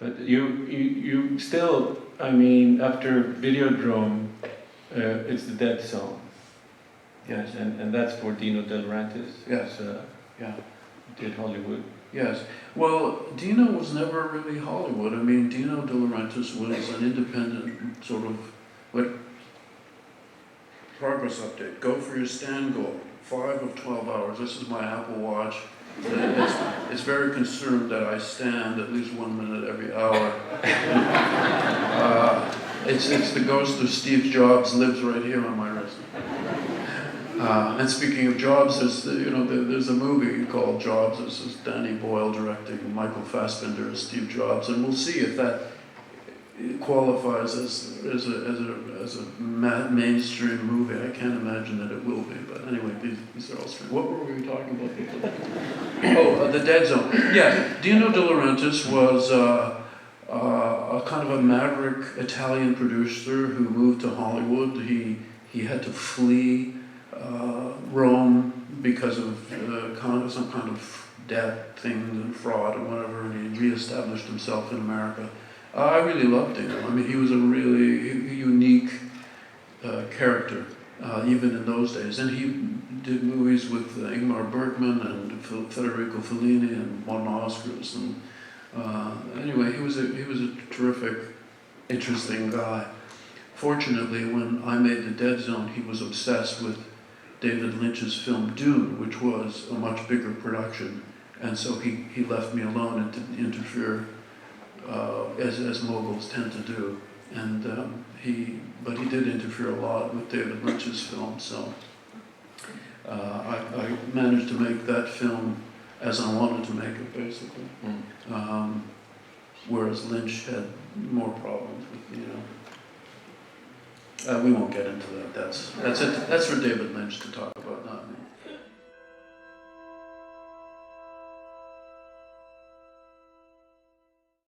But you still, I mean, after Videodrome, it's the Dead Zone. Yes. And that's for Dino De Laurentiis. Yes. Who's, Yeah. did Hollywood. Yes. Well, Dino was never really Hollywood. I mean, Dino De Laurentiis was an independent sort of, what, progress update. Go for your stand goal. 5 of 12 hours. This is my Apple Watch. It's very concerned that I stand at least 1 minute every hour. It's the ghost of Steve Jobs lives right here on my wrist. And speaking of Jobs, there's a movie called Jobs. This is Danny Boyle directing, Michael Fassbender as Steve Jobs, and we'll see if that qualifies as a mainstream movie. I can't imagine that it will be, but anyway, these are all strange. What were we talking about before? The Dead Zone. Yeah, Dino De Laurentiis was a kind of a maverick Italian producer who moved to Hollywood. He had to flee Rome because of some kind of debt things and fraud and whatever, and he reestablished himself in America. I really loved him. I mean, he was a really unique character, even in those days. And he did movies with Ingmar Bergman and Federico Fellini and won Oscars. And anyway, he was a terrific, interesting guy. Fortunately, when I made The Dead Zone, he was obsessed with David Lynch's film Dune, which was a much bigger production. And so he left me alone and didn't interfere, as moguls tend to do. And but he did interfere a lot with David Lynch's film. So I managed to make that film as I wanted to make it, basically. Whereas Lynch had more problems with, we won't get into that. That's for David Lynch to talk about, not me.